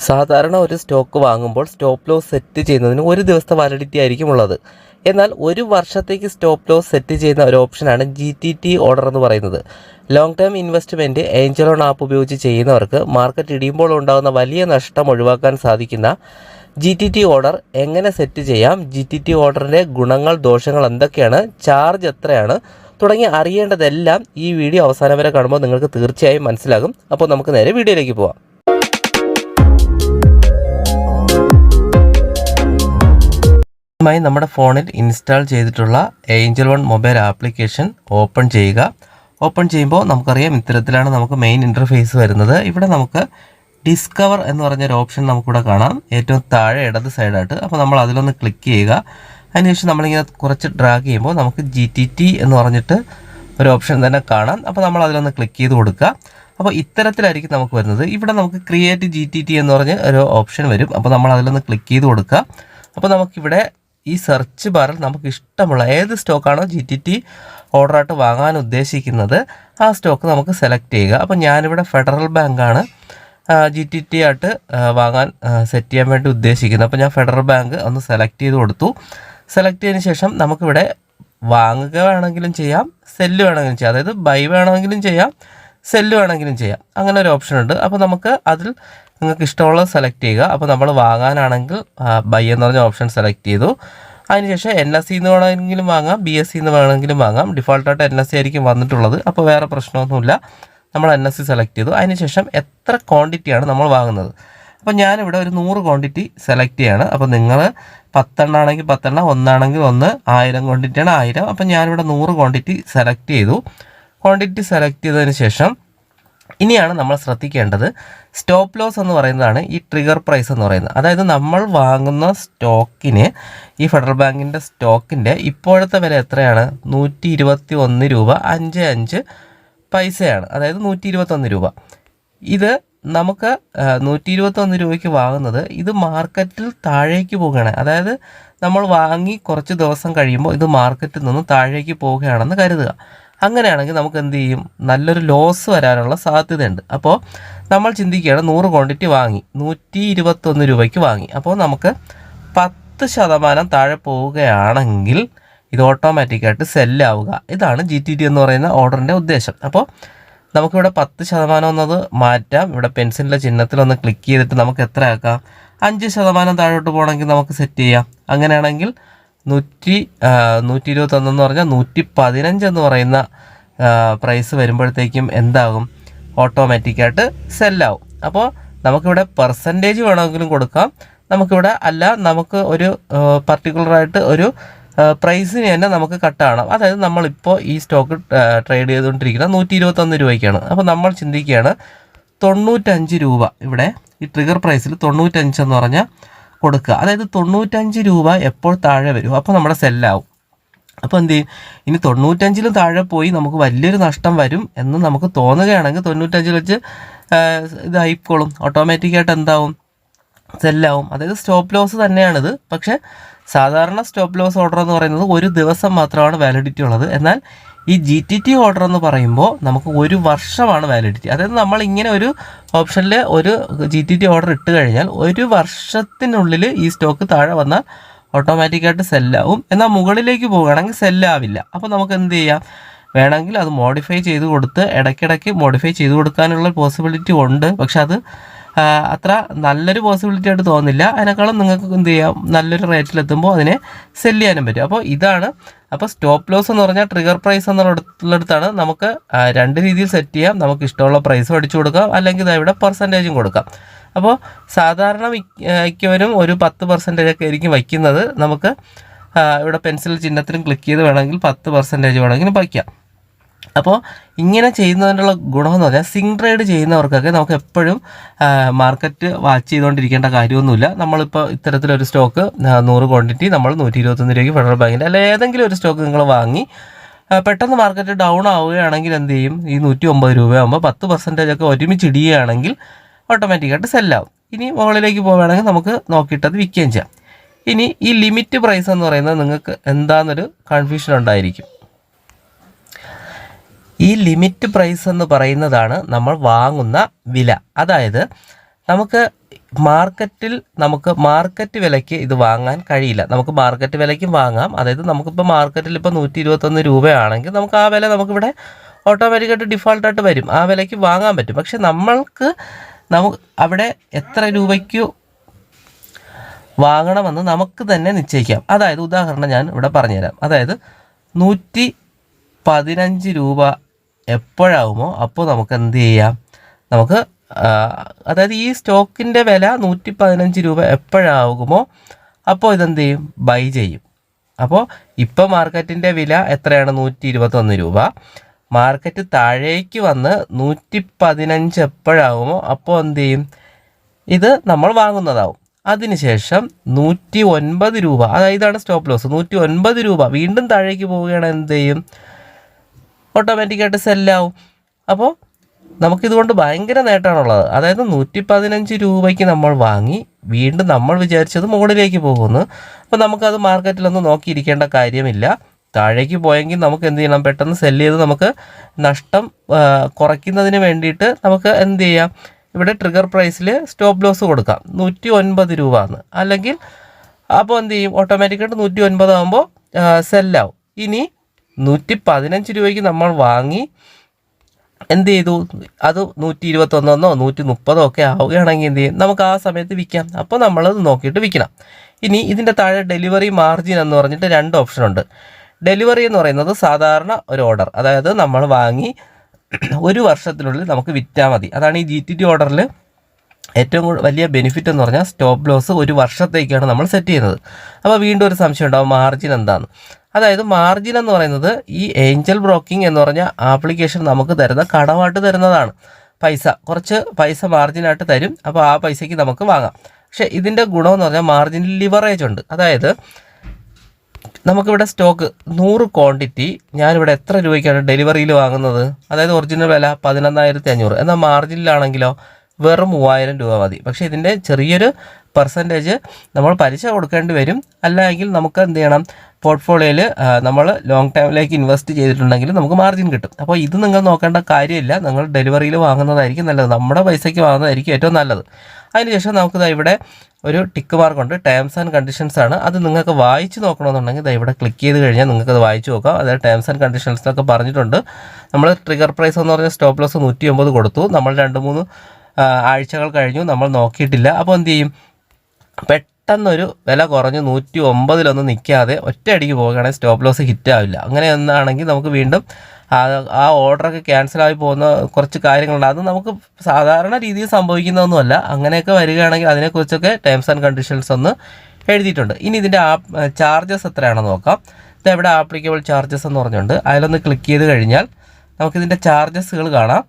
സാധാരണ ഒരു സ്റ്റോക്ക് വാങ്ങുമ്പോൾ സ്റ്റോപ്പ് ലോസ് സെറ്റ് ചെയ്യുന്നതിന് ഒരു ദിവസത്തെ വാലിഡിറ്റി ആയിരിക്കും ഉള്ളത്. എന്നാൽ ഒരു വർഷത്തേക്ക് സ്റ്റോപ്പ് ലോസ് സെറ്റ് ചെയ്യുന്ന ഒരു ഓപ്ഷനാണ് GTT ഓർഡർ എന്ന് പറയുന്നത്. Long term investment Angel loan app ഉപയോഗിച്ച് ചെയ്യുന്നവർക്ക് മാർക്കറ്റ് ഇടിയുമ്പോൾ ഉണ്ടാകുന്ന വലിയ നഷ്ടം ഒഴിവാക്കാൻ സാധിക്കുന്ന GTT ഓർഡർ എങ്ങനെ സെറ്റ് ചെയ്യാം, GTT ഓർഡറിൻ്റെ ഗുണങ്ങൾ ദോഷങ്ങൾ എന്തൊക്കെയാണ്, ചാർജ് എത്രയാണ് തുടങ്ങി അറിയേണ്ടതെല്ലാം ഈ വീഡിയോ അവസാനം വരെ കാണുമ്പോൾ നിങ്ങൾക്ക് തീർച്ചയായും മനസ്സിലാകും. അപ്പോൾ നമുക്ക് നേരെ വീഡിയോയിലേക്ക് പോവാം. നമ്മുടെ ഫോണിൽ ഇൻസ്റ്റാൾ ചെയ്തിട്ടുള്ള Angel one mobile application open ചെയ്യുക. ഓപ്പൺ ചെയ്യുമ്പോൾ നമുക്കറിയാം ഇത്തരത്തിലാണ് നമുക്ക് മെയിൻ ഇൻ്റർഫേസ് വരുന്നത്. ഇവിടെ നമുക്ക് ഡിസ്കവർ എന്ന് പറഞ്ഞൊരു ഓപ്ഷൻ നമുക്കിവിടെ കാണാം, ഏറ്റവും താഴെ ഇടത് സൈഡായിട്ട്. അപ്പോൾ നമ്മൾ അതിലൊന്ന് ക്ലിക്ക് ചെയ്യുക. അതിനുശേഷം നമ്മളിങ്ങനെ കുറച്ച് ഡ്രാഗ് ചെയ്യുമ്പോൾ നമുക്ക് GTT എന്ന് പറഞ്ഞിട്ട് ഒരു ഓപ്ഷൻ തന്നെ കാണാം. അപ്പോൾ നമ്മൾ അതിലൊന്ന് ക്ലിക്ക് ചെയ്ത് കൊടുക്കുക. അപ്പോൾ ഇത്തരത്തിലായിരിക്കും നമുക്ക് വരുന്നത്. ഇവിടെ നമുക്ക് ക്രിയേറ്റ് GTT എന്ന് പറഞ്ഞ് ഒരു ഓപ്ഷൻ വരും. അപ്പോൾ നമ്മൾ അതിലൊന്ന് ക്ലിക്ക് ചെയ്ത് കൊടുക്കുക. അപ്പോൾ നമുക്കിവിടെ ഈ സെർച്ച് ബാറിൽ നമുക്ക് ഇഷ്ടമുള്ള ഏത് സ്റ്റോക്കാണോ GTT ഓർഡറായിട്ട് വാങ്ങാൻ ഉദ്ദേശിക്കുന്നത് ആ സ്റ്റോക്ക് നമുക്ക് സെലക്ട് ചെയ്യുക. അപ്പോൾ ഞാനിവിടെ ഫെഡറൽ ബാങ്കാണ് GTT ആയിട്ട് വാങ്ങാൻ സെറ്റ് ചെയ്യാൻ വേണ്ടി ഉദ്ദേശിക്കുന്നത്. അപ്പോൾ ഞാൻ ഫെഡറൽ ബാങ്ക് ഒന്ന് സെലക്ട് ചെയ്ത് കൊടുത്തു. സെലക്ട് ചെയ്തതിന് ശേഷം നമുക്കിവിടെ വാങ്ങുക വേണമെങ്കിലും ചെയ്യാം, സെല്ല് വേണമെങ്കിലും ചെയ്യാം. അതായത് ബൈ വേണമെങ്കിലും ചെയ്യാം, സെല്ല് വേണമെങ്കിലും ചെയ്യാം. അങ്ങനെ ഒരു ഓപ്ഷൻ ഉണ്ട്. അപ്പോൾ നമുക്ക് അതിൽ നിങ്ങൾക്ക് ഇഷ്ടമുള്ളത് സെലക്ട് ചെയ്യുക. അപ്പോൾ നമ്മൾ വാങ്ങാനാണെങ്കിൽ ബൈ എന്ന് പറഞ്ഞ ഓപ്ഷൻ സെലക്ട് ചെയ്തു. അതിനുശേഷം NSE എന്ന് വേണമെങ്കിലും വാങ്ങാം, BSE എന്ന് വേണമെങ്കിലും വാങ്ങാം. ഡിഫോൾട്ടായിട്ട് NSE ആയിരിക്കും വന്നിട്ടുള്ളത്. അപ്പോൾ വേറെ പ്രശ്നമൊന്നുമില്ല. നമ്മൾ NSE സെലക്ട് ചെയ്തു. അതിനുശേഷം എത്ര ക്വാണ്ടിറ്റിയാണ് നമ്മൾ വാങ്ങുന്നത്. അപ്പോൾ ഞാനിവിടെ ഒരു 100 ക്വാണ്ടിറ്റി സെലക്ട് ചെയ്യാണ്. അപ്പോൾ നിങ്ങൾ 10 എണ്ണാണെങ്കിൽ 10 എണ്ണം, ഒന്നാണെങ്കിൽ 1, 1000 ക്വാണ്ടിറ്റിയാണ് 1000. അപ്പോൾ ഞാനിവിടെ 100 ക്വാണ്ടിറ്റി സെലക്ട് ചെയ്തു. ക്വാണ്ടിറ്റി സെലക്ട് ചെയ്തതിന് ശേഷം ഇനിയാണ് നമ്മൾ ശ്രദ്ധിക്കേണ്ടത് സ്റ്റോപ്പ് ലോസ് എന്ന് പറയുന്നതാണ് ഈ ട്രിഗർ പ്രൈസ് എന്ന് പറയുന്നത്. അതായത് നമ്മൾ വാങ്ങുന്ന സ്റ്റോക്കിന് ഈ ഫെഡറൽ ബാങ്കിൻ്റെ സ്റ്റോക്കിൻ്റെ ഇപ്പോഴത്തെ വില എത്രയാണ്? 121 രൂപ 55 പൈസയാണ്. അതായത് 121 രൂപ. ഇത് നമുക്ക് 121 രൂപയ്ക്ക് വാങ്ങുന്നത് ഇത് മാർക്കറ്റിൽ താഴേക്ക് പോവുകയാണ്. അതായത് നമ്മൾ വാങ്ങി കുറച്ച് ദിവസം കഴിയുമ്പോൾ ഇത് മാർക്കറ്റിൽ നിന്ന് താഴേക്ക് പോവുകയാണെന്ന് കരുതുക. അങ്ങനെയാണെങ്കിൽ നമുക്ക് എന്ത് ചെയ്യും? നല്ലൊരു ലോസ് വരാനുള്ള സാധ്യതയുണ്ട്. അപ്പോൾ നമ്മൾ ചിന്തിക്കുകയാണ് 100 ക്വാണ്ടിറ്റി വാങ്ങി 121 രൂപയ്ക്ക് വാങ്ങി. അപ്പോൾ നമുക്ക് 10% താഴെ പോവുകയാണെങ്കിൽ ഇത് ഓട്ടോമാറ്റിക്കായിട്ട് സെല്ലാവുക. ഇതാണ് GTT എന്ന് പറയുന്ന ഓർഡറിൻ്റെ ഉദ്ദേശം. അപ്പോൾ നമുക്കിവിടെ 10% എന്നത് മാറ്റാം. ഇവിടെ പെൻസിലിൻ്റെ ചിഹ്നത്തിലൊന്ന് ക്ലിക്ക് ചെയ്തിട്ട് നമുക്ക് എത്ര ആക്കാം? 5% താഴോട്ട് പോകണമെങ്കിൽ നമുക്ക് സെറ്റ് ചെയ്യാം. അങ്ങനെയാണെങ്കിൽ 121 എന്ന് പറഞ്ഞാൽ 115 എന്ന് പറയുന്ന പ്രൈസ് വരുമ്പോഴത്തേക്കും എന്താകും? ഓട്ടോമാറ്റിക്കായിട്ട് സെല്ലാവും. അപ്പോൾ നമുക്കിവിടെ പെർസെൻറ്റേജ് വേണമെങ്കിലും കൊടുക്കാം. നമുക്കിവിടെ അല്ല, നമുക്ക് ഒരു പർട്ടിക്കുലറായിട്ട് ഒരു പ്രൈസിന് തന്നെ നമുക്ക് കട്ടാകണം. അതായത് നമ്മളിപ്പോൾ ഈ സ്റ്റോക്ക് ട്രേഡ് ചെയ്തുകൊണ്ടിരിക്കുന്നത് 121 രൂപയ്ക്കാണ്. അപ്പോൾ നമ്മൾ ചിന്തിക്കുകയാണ് 95 രൂപ ഇവിടെ ഈ ട്രിഗർ പ്രൈസിൽ 95 എന്ന് പറഞ്ഞാൽ കൊടുക്കുക. അതായത് 95 രൂപ എപ്പോൾ താഴെ വരും അപ്പോൾ നമ്മുടെ സെല്ലാവും. അപ്പോൾ എന്ത് ചെയ്യും? ഇനി 95 താഴെ പോയി നമുക്ക് വലിയൊരു നഷ്ടം വരും എന്ന് നമുക്ക് തോന്നുകയാണെങ്കിൽ 95 വെച്ച് ഇതായിക്കോളും. ഓട്ടോമാറ്റിക്കായിട്ട് എന്താവും? സെല്ലാവും. അതായത് സ്റ്റോപ്പ് ലോസ് തന്നെയാണിത്. പക്ഷേ സാധാരണ സ്റ്റോപ്പ് ലോസ് ഓർഡർ എന്ന് പറയുന്നത് ഒരു ദിവസം മാത്രമാണ് വാലിഡിറ്റി ഉള്ളത്. എന്നാൽ ഈ GTT ഓർഡർ എന്ന് പറയുമ്പോൾ നമുക്ക് ഒരു വർഷമാണ് വാലിഡിറ്റി. അതായത് നമ്മൾ ഇങ്ങനെ ഒരു ഓപ്ഷനിൽ ഒരു GTT ഓർഡർ ഇട്ട് കഴിഞ്ഞാൽ ഒരു വർഷത്തിനുള്ളിൽ ഈ സ്റ്റോക്ക് താഴെ വന്നാൽ ഓട്ടോമാറ്റിക്കായിട്ട് സെല്ലാവും. എന്നാൽ മുകളിലേക്ക് പോവുകയാണെങ്കിൽ സെല്ലാവില്ല. അപ്പോൾ നമുക്ക് എന്ത് ചെയ്യാം? വേണമെങ്കിൽ അത് മോഡിഫൈ ചെയ്ത് കൊടുത്ത് ഇടയ്ക്കിടയ്ക്ക് മോഡിഫൈ ചെയ്ത് കൊടുക്കാനുള്ള പോസിബിലിറ്റി ഉണ്ട്. പക്ഷെ അത് അത്ര നല്ലൊരു പോസിബിലിറ്റി ആയിട്ട് തോന്നുന്നില്ല. അതിനേക്കാളും നിങ്ങൾക്ക് എന്ത് ചെയ്യാം? നല്ലൊരു റേറ്റിലെത്തുമ്പോൾ അതിനെ സെല് ചെയ്യാനും പറ്റും. അപ്പോൾ ഇതാണ്. അപ്പോൾ സ്റ്റോപ്പ് ലോസ് എന്ന് പറഞ്ഞാൽ ട്രിഗർ പ്രൈസ് എന്നുള്ളിടത്താണ് നമുക്ക് 2 രീതിയിൽ സെറ്റ് ചെയ്യാം. നമുക്ക് ഇഷ്ടമുള്ള പ്രൈസ് അടിച്ചു കൊടുക്കാം, അല്ലെങ്കിൽ ഇവിടെ പെർസെൻറ്റേജും കൊടുക്കാം. അപ്പോൾ സാധാരണ മിക്കവരും ഒരു 10% ഒക്കെ ആയിരിക്കും വയ്ക്കുന്നത്. നമുക്ക് ഇവിടെ പെൻസിൽ ചിഹ്നത്തിലും ക്ലിക്ക് ചെയ്ത് വേണമെങ്കിൽ 10% വേണമെങ്കിലും വയ്ക്കാം. അപ്പോൾ ഇങ്ങനെ ചെയ്യുന്നതിനുള്ള ഗുണമെന്ന് പറഞ്ഞാൽ സിംഗ് ട്രേഡ് ചെയ്യുന്നവർക്കൊക്കെ നമുക്ക് എപ്പോഴും മാർക്കറ്റ് വാച്ച് ചെയ്തുകൊണ്ടിരിക്കേണ്ട കാര്യമൊന്നുമില്ല. നമ്മളിപ്പോൾ ഇത്തരത്തിലൊരു സ്റ്റോക്ക് 100 ക്വാണ്ടിറ്റി നമ്മൾ 121 രൂപയ്ക്ക് ഫെഡറൽ ബാങ്കിൻ്റെ അല്ല ഏതെങ്കിലും ഒരു സ്റ്റോക്ക് നിങ്ങൾ വാങ്ങി പെട്ടെന്ന് മാർക്കറ്റ് ഡൗൺ ആവുകയാണെങ്കിൽ എന്ത് ചെയ്യും? ഈ 109 രൂപയാകുമ്പോൾ 10% ഒക്കെ ഒരുമിച്ച് ഇടുകയാണെങ്കിൽ ഓട്ടോമാറ്റിക്കായിട്ട് സെല്ലാവും. ഇനി മുകളിലേക്ക് പോവുകയാണെങ്കിൽ നമുക്ക് നോക്കിയിട്ടത് വിൽക്കുകയും ചെയ്യാം. ഇനി ഈ ലിമിറ്റ് പ്രൈസ് എന്ന് പറയുന്നത് നിങ്ങൾക്ക് എന്താണെന്നൊരു കൺഫ്യൂഷൻ ഉണ്ടായിരിക്കും. ഈ ലിമിറ്റ് പ്രൈസ് എന്ന് പറയുന്നതാണ് നമ്മൾ വാങ്ങുന്ന വില. അതായത് നമുക്ക് മാർക്കറ്റിൽ നമുക്ക് മാർക്കറ്റ് വിലയ്ക്ക് ഇത് വാങ്ങാൻ കഴിയില്ല. നമുക്ക് മാർക്കറ്റ് വിലയ്ക്കും വാങ്ങാം. അതായത് നമുക്കിപ്പോൾ മാർക്കറ്റിൽ ഇപ്പോൾ 121 രൂപയാണെങ്കിൽ നമുക്ക് ആ വില നമുക്കിവിടെ ഓട്ടോമാറ്റിക്കായിട്ട് ഡിഫോൾട്ടായിട്ട് വരും. ആ വിലയ്ക്ക് വാങ്ങാൻ പറ്റും. പക്ഷെ നമുക്ക് അവിടെ എത്ര രൂപയ്ക്ക് വാങ്ങണമെന്ന് നമുക്ക് തന്നെ നിശ്ചയിക്കാം. അതായത് ഉദാഹരണം ഞാൻ ഇവിടെ പറഞ്ഞുതരാം. അതായത് 115 രൂപ എപ്പോഴാകുമോ അപ്പോൾ നമുക്ക് എന്ത് ചെയ്യാം, നമുക്ക് അതായത് ഈ സ്റ്റോക്കിൻ്റെ വില 115 രൂപ എപ്പോഴാകുമോ അപ്പോൾ ഇതെന്ത് ചെയ്യും, ബൈ ചെയ്യും. അപ്പോൾ ഇപ്പോൾ മാർക്കറ്റിൻ്റെ വില എത്രയാണ്, 121 രൂപ. മാർക്കറ്റ് താഴേക്ക് വന്ന് 115 എപ്പോഴാകുമോ അപ്പോൾ എന്ത് ചെയ്യും, ഇത് നമ്മൾ വാങ്ങുന്നതാവും. അതിനുശേഷം 109 രൂപ, അതായത് ഇതാണ് സ്റ്റോപ്പ് ലോസ്, 109 രൂപ വീണ്ടും താഴേക്ക് പോവുകയാണ്, എന്ത് ചെയ്യും, ഓട്ടോമാറ്റിക്കായിട്ട് സെല്ലാവും. അപ്പോൾ നമുക്കിതുകൊണ്ട് ഭയങ്കര നേട്ടമാണുള്ളത്. അതായത് 115 രൂപയ്ക്ക് നമ്മൾ വാങ്ങി വീണ്ടും നമ്മൾ വിചാരിച്ചത് മുകളിലേക്ക് പോകുന്നു. അപ്പോൾ നമുക്കത് മാർക്കറ്റിലൊന്നും നോക്കിയിരിക്കേണ്ട കാര്യമില്ല. താഴേക്ക് പോയെങ്കിൽ നമുക്ക് എന്ത് ചെയ്യണം, പെട്ടെന്ന് സെല്ല് ചെയ്ത് നമുക്ക് നഷ്ടം കുറയ്ക്കുന്നതിന് വേണ്ടിയിട്ട് നമുക്ക് എന്ത് ചെയ്യാം, ഇവിടെ ട്രിഗർ പ്രൈസിൽ സ്റ്റോപ്പ് ലോസ് കൊടുക്കാം 109 രൂപ എന്ന്. അല്ലെങ്കിൽ അപ്പോൾ എന്ത് ചെയ്യും, ഓട്ടോമാറ്റിക്കായിട്ട് 109 ആകുമ്പോൾ സെല്ലാവും. ഇനി 115 രൂപയ്ക്ക് നമ്മൾ വാങ്ങി എന്ത് ചെയ്തു, അത് 121 130 ഒക്കെ ആവുകയാണെങ്കിൽ എന്ത് ചെയ്യും, നമുക്ക് ആ സമയത്ത് വിൽക്കാം. അപ്പോൾ നമ്മളത് നോക്കിയിട്ട് വിൽക്കണം. ഇനി ഇതിൻ്റെ താഴെ ഡെലിവറി മാർജിൻ എന്ന് പറഞ്ഞിട്ട് 2 ഓപ്ഷനുണ്ട്. ഡെലിവറി എന്ന് പറയുന്നത് സാധാരണ ഒരു ഓർഡർ, അതായത് നമ്മൾ വാങ്ങി 1 വർഷത്തിനുള്ളിൽ നമുക്ക് വിറ്റാൽ മതി. അതാണ് ഈ GTT ഓർഡറിൽ ഏറ്റവും വലിയ ബെനിഫിറ്റ് എന്ന് പറഞ്ഞാൽ സ്റ്റോപ്പ് ലോസ് 1 വർഷത്തേക്കാണ് നമ്മൾ സെറ്റ് ചെയ്യുന്നത്. അപ്പോൾ വീണ്ടും ഒരു സംശയം ഉണ്ടാവും, മാർജിൻ എന്താണെന്ന്. അതായത് മാർജിൻ എന്ന് പറയുന്നത് ഈ ഏഞ്ചൽ ബ്രോക്കിംഗ് എന്ന് പറഞ്ഞ ആപ്ലിക്കേഷൻ നമുക്ക് തരുന്ന കടമായിട്ട് തരുന്നതാണ്. കുറച്ച് പൈസ മാർജിനായിട്ട് തരും. അപ്പോൾ ആ പൈസയ്ക്ക് നമുക്ക് വാങ്ങാം. പക്ഷേ ഇതിൻ്റെ ഗുണമെന്ന് പറഞ്ഞാൽ മാർജിനിൽ ലിവറേജ് ഉണ്ട്. അതായത് നമുക്കിവിടെ സ്റ്റോക്ക് 100 ക്വാണ്ടിറ്റി ഞാനിവിടെ എത്ര രൂപയ്ക്കാണ് ഡെലിവറിയിൽ വാങ്ങുന്നത്, അതായത് ഒറിജിനൽ വില 11,500, എന്നാൽ മാർജിനിലാണെങ്കിലോ വെറും 3,000 രൂപ മതി. പക്ഷേ ഇതിൻ്റെ ചെറിയൊരു പെർസെൻറ്റേജ് നമ്മൾ പലിശ കൊടുക്കേണ്ടി വരും. അല്ലെങ്കിൽ നമുക്ക് എന്ത് ചെയ്യണം, പോർട്ട്ഫോളിയോയിൽ നമ്മൾ ലോങ് ടൈമിലേക്ക് ഇൻവെസ്റ്റ് ചെയ്തിട്ടുണ്ടെങ്കിൽ നമുക്ക് മാർജിൻ കിട്ടും. അപ്പോൾ ഇത് നിങ്ങൾ നോക്കേണ്ട കാര്യമില്ല, നിങ്ങൾ ഡെലിവറിയിൽ വാങ്ങുന്നതായിരിക്കും നല്ലത്, നമ്മുടെ പൈസയ്ക്ക് വാങ്ങുന്നതായിരിക്കും ഏറ്റവും നല്ലത്. അതിനുശേഷം നമുക്കിത് ഇവിടെ ഒരു ടിക്ക് മാർക്കുണ്ട്, ടേംസ് ആൻഡ് കണ്ടീഷൻസ് ആണ്. അത് നിങ്ങൾക്ക് വായിച്ച് നോക്കണമെന്നുണ്ടെങ്കിൽ ഇവിടെ ക്ലിക്ക് ചെയ്ത് കഴിഞ്ഞാൽ നിങ്ങൾക്കത് വായിച്ച് നോക്കാം. അതായത് ടേംസ് ആൻഡ് കണ്ടീഷൻസ് എന്നൊക്കെ പറഞ്ഞിട്ടുണ്ട്. നമ്മൾ ട്രിഗർ പ്രൈസ് എന്ന് പറഞ്ഞാൽ സ്റ്റോപ്പ് ലോസ് 109 കൊടുത്തു. നമ്മൾ 2-3 ആഴ്ചകൾ കഴിഞ്ഞു, നമ്മൾ നോക്കിയിട്ടില്ല. അപ്പോൾ എന്ത് ചെയ്യും, പെട്ടെന്നൊരു വില കുറഞ്ഞ് 109 നിൽക്കാതെ ഒറ്റയടിക്ക് പോവുകയാണെങ്കിൽ സ്റ്റോപ്പ് ലോസ് ഹിറ്റാവില്ല. അങ്ങനെ ഒന്നാണെങ്കിൽ നമുക്ക് വീണ്ടും ആ ഓർഡറൊക്കെ ക്യാൻസലായി പോകുന്ന കുറച്ച് കാര്യങ്ങളുണ്ട്. അത് നമുക്ക് സാധാരണ രീതിയിൽ സംഭവിക്കുന്നതൊന്നുമല്ല. അങ്ങനെയൊക്കെ വരികയാണെങ്കിൽ അതിനെക്കുറിച്ചൊക്കെ ടേംസ് ആൻഡ് കണ്ടീഷൻസ് ഒന്ന് എഴുതിയിട്ടുണ്ട്. ഇനി ഇതിൻ്റെ ചാർജസ് എത്രയാണെന്ന് നോക്കാം. ഇതെവിടെ ആപ്ലിക്കബിൾ ചാർജസ് എന്ന് പറഞ്ഞുകൊണ്ട് അതിലൊന്ന് ക്ലിക്ക് ചെയ്ത് കഴിഞ്ഞാൽ നമുക്കിതിൻ്റെ ചാർജസുകൾ കാണാം.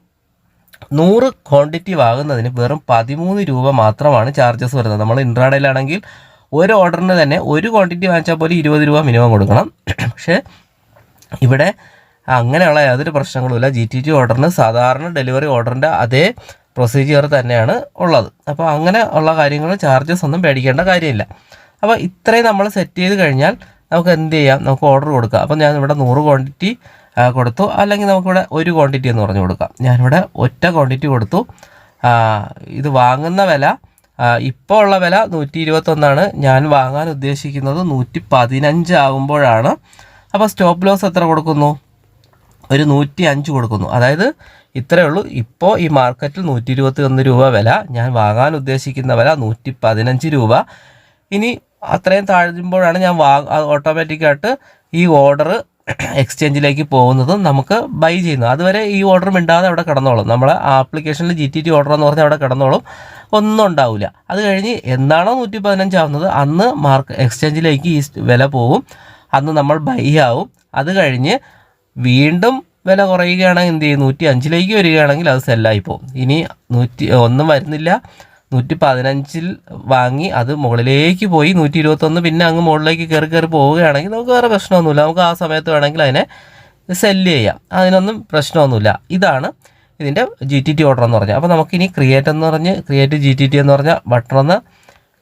100 ക്വാണ്ടിറ്റി വാങ്ങുന്നതിന് വെറും 13 രൂപ മാത്രമാണ് ചാർജസ് വരുന്നത്. നമ്മൾ ഇൻട്രാഡേയിലാണെങ്കിൽ ഒരു ഓർഡറിന് തന്നെ 1 ക്വാണ്ടിറ്റി വാങ്ങിച്ചാൽ പോലും 20 രൂപ മിനിമം കൊടുക്കണം. പക്ഷേ ഇവിടെ അങ്ങനെയുള്ള യാതൊരു പ്രശ്നങ്ങളുമില്ല. GTT ഓർഡറിന് സാധാരണ ഡെലിവറി ഓർഡറിൻ്റെ അതേ പ്രൊസീജിയർ തന്നെയാണ് ഉള്ളത്. അപ്പോൾ അങ്ങനെ ഉള്ള കാര്യങ്ങൾ ചാർജസ് ഒന്നും പേടിക്കേണ്ട കാര്യമില്ല. അപ്പോൾ ഇത്രയും നമ്മൾ സെറ്റ് ചെയ്ത് കഴിഞ്ഞാൽ നമുക്ക് എന്ത് ചെയ്യാം, നമുക്ക് ഓർഡർ കൊടുക്കാം. അപ്പോൾ ഞാൻ ഇവിടെ 100 ക്വാണ്ടിറ്റി കൊടുത്തു. അല്ലെങ്കിൽ നമുക്കിവിടെ 1 ക്വാണ്ടിറ്റി എന്ന് പറഞ്ഞു കൊടുക്കാം. ഞാനിവിടെ ഒറ്റ ക്വാണ്ടിറ്റി കൊടുത്തു. ഇത് വാങ്ങുന്ന വില ഇപ്പോൾ ഉള്ള വില 121 ഞാൻ വാങ്ങാൻ ഉദ്ദേശിക്കുന്നത് 115 ആകുമ്പോഴാണ്. അപ്പോൾ സ്റ്റോപ്പ് ലോസ് എത്ര കൊടുക്കുന്നു, ഒരു 105 കൊടുക്കുന്നു. അതായത് ഇത്രയേ ഉള്ളൂ. ഇപ്പോൾ ഈ മാർക്കറ്റിൽ 121 രൂപ വില, ഞാൻ വാങ്ങാൻ ഉദ്ദേശിക്കുന്ന വില 115 രൂപ. ഇനി അത്രയും താഴുമ്പോഴാണ് ഞാൻ ഓട്ടോമാറ്റിക്കായിട്ട് ഈ ഓർഡർ എക്സ്ചേഞ്ചിലേക്ക് പോകുന്നതും നമുക്ക് ബൈ ചെയ്യുന്നത്. അതുവരെ ഈ ഓർഡർ മിണ്ടാതെ അവിടെ കിടന്നോളും. നമ്മളെ ആപ്ലിക്കേഷനിൽ GTT ഓർഡർ എന്ന് പറഞ്ഞാൽ അവിടെ കിടന്നോളും, ഒന്നും ഉണ്ടാവില്ല. അത് കഴിഞ്ഞ് എന്നാണോ 115 ആവുന്നത് അന്ന് എക്സ്ചേഞ്ചിലേക്ക് ഈ വില പോകും, അന്ന് നമ്മൾ ബൈ ആവും. അത് കഴിഞ്ഞ് വീണ്ടും വില കുറയുകയാണെങ്കിൽ എന്ത് ചെയ്യും, 105 വരികയാണെങ്കിൽ അത് സെല്ലായി പോകും. ഇനി 101 വരുന്നില്ല, 115 വാങ്ങി അത് മുകളിലേക്ക് പോയി 121 പിന്നെ അങ്ങ് മുകളിലേക്ക് കയറി പോവുകയാണെങ്കിൽ നമുക്ക് വേറെ പ്രശ്നമൊന്നുമില്ല. നമുക്ക് ആ സമയത്ത് വേണമെങ്കിൽ അതിനെ സെല്ല് ചെയ്യാം, അതിനൊന്നും പ്രശ്നമൊന്നുമില്ല. ഇതാണ് ഇതിൻ്റെ GTT ഓർഡർ എന്ന് പറഞ്ഞാൽ. അപ്പോൾ നമുക്കിനി ക്രിയേറ്റ് GTT എന്ന് പറഞ്ഞ ബട്ടൺ ഒന്ന്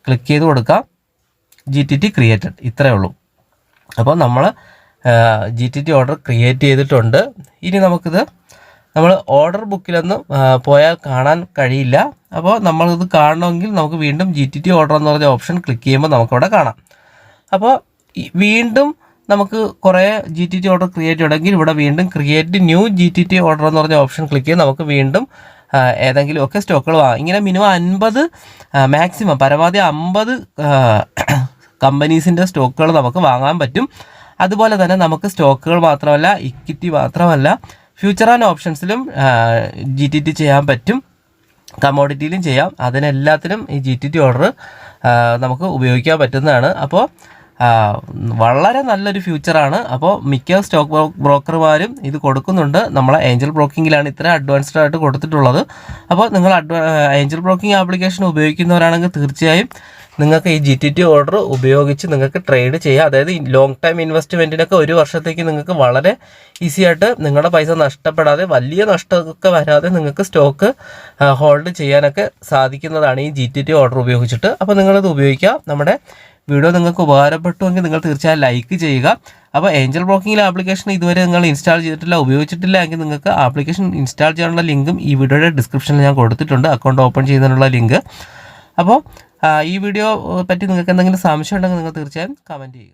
ക്ലിക്ക് ചെയ്ത് കൊടുക്കാം. GTT ക്രിയേറ്റഡ്, ഇത്രയേ ഉള്ളൂ. അപ്പോൾ നമ്മൾ GTT ഓർഡർ ക്രിയേറ്റ് ചെയ്തിട്ടുണ്ട്. ഇനി നമുക്കിത് നമ്മൾ ഓർഡർ ബുക്കിലൊന്നും പോയാൽ കാണാൻ കഴിയില്ല. അപ്പോൾ നമ്മളിത് കാണണമെങ്കിൽ നമുക്ക് വീണ്ടും GTT ഓർഡർ എന്ന് പറഞ്ഞ ഓപ്ഷൻ ക്ലിക്ക് ചെയ്യുമ്പോൾ നമുക്കവിടെ കാണാം. അപ്പോൾ വീണ്ടും നമുക്ക് കുറേ GTT ഓർഡർ ക്രിയേറ്റ് ചെയ്യണമെങ്കിൽ ഇവിടെ വീണ്ടും ക്രിയേറ്റ് ന്യൂ GTT ഓർഡർ എന്ന് പറഞ്ഞ ഓപ്ഷൻ ക്ലിക്ക് ചെയ്ത് നമുക്ക് വീണ്ടും ഏതെങ്കിലുമൊക്കെ സ്റ്റോക്കുകൾ വാങ്ങാം. ഇങ്ങനെ മിനിമം 50 മാക്സിമം പരമാവധി 50 കമ്പനീസിൻ്റെ സ്റ്റോക്കുകൾ നമുക്ക് വാങ്ങാൻ പറ്റും. അതുപോലെ തന്നെ നമുക്ക് സ്റ്റോക്കുകൾ മാത്രമല്ല, ഇക്വിറ്റി മാത്രമല്ല, ഫ്യൂച്ചർ ആൻഡ് ഓപ്ഷൻസിലും GTT ചെയ്യാൻ പറ്റും, കമ്മോഡിറ്റിയിലും ചെയ്യാം. അതിനെല്ലാത്തിനും ഈ GTT ഓർഡർ നമുക്ക് ഉപയോഗിക്കാൻ പറ്റുന്നതാണ്. അപ്പോൾ വളരെ നല്ലൊരു ഫ്യൂച്ചറാണ്. അപ്പോൾ മിക്ക സ്റ്റോക്ക് ബ്രോക്കർമാരും ഇത് കൊടുക്കുന്നുണ്ട്. നമ്മളെ ഏഞ്ചൽ ബ്രോക്കിങ്ങിലാണ് ഇത്ര അഡ്വാൻസ്ഡ് ആയിട്ട് കൊടുത്തിട്ടുള്ളത്. അപ്പോൾ നിങ്ങൾ ഏഞ്ചൽ ബ്രോക്കിംഗ് ആപ്ലിക്കേഷൻ ഉപയോഗിക്കുന്നവരാണെങ്കിൽ തീർച്ചയായും നിങ്ങൾക്ക് ഈ GTT ഓർഡർ ഉപയോഗിച്ച് നിങ്ങൾക്ക് ട്രേഡ് ചെയ്യാം. അതായത് ലോങ് ടൈം ഇൻവെസ്റ്റ്മെൻറ്റിനൊക്കെ 1 വർഷത്തേക്ക് നിങ്ങൾക്ക് വളരെ ഈസി ആയിട്ട് നിങ്ങളുടെ പൈസ നഷ്ടപ്പെടാതെ, വലിയ നഷ്ടമൊക്കെ വരാതെ നിങ്ങൾക്ക് സ്റ്റോക്ക് ഹോൾഡ് ചെയ്യാനൊക്കെ സാധിക്കുന്നതാണ് ഈ GTT ഓർഡർ ഉപയോഗിച്ചിട്ട്. അപ്പോൾ നിങ്ങളിത് ഉപയോഗിക്കുക. നമ്മുടെ വീഡിയോ നിങ്ങൾക്ക് ഉപകാരപ്പെട്ടുവെങ്കിൽ നിങ്ങൾ തീർച്ചയായും ലൈക്ക് ചെയ്യുക. അപ്പോൾ ഏഞ്ചൽ ബ്രോക്കിംഗിലെ ആപ്ലിക്കേഷൻ ഇതുവരെ നിങ്ങൾ ഇൻസ്റ്റാൾ ചെയ്തിട്ടില്ല, ഉപയോഗിച്ചിട്ടില്ല എങ്കിൽ നിങ്ങൾക്ക് ആപ്ലിക്കേഷൻ ഇൻസ്റ്റാൾ ചെയ്യാനുള്ള ലിങ്കും ഈ വീഡിയോയുടെ ഡിസ്ക്രിപ്ഷനിൽ ഞാൻ കൊടുത്തിട്ടുണ്ട്, അക്കൗണ്ട് ഓപ്പൺ ചെയ്യുന്നതിനുള്ള ലിങ്ക്. അപ്പോൾ ഈ വീഡിയോ പറ്റി നിങ്ങൾക്ക് എന്തെങ്കിലും സംശയം ഉണ്ടെങ്കിൽ നിങ്ങൾ തീർച്ചയായും കമൻറ്റ് ചെയ്യുക.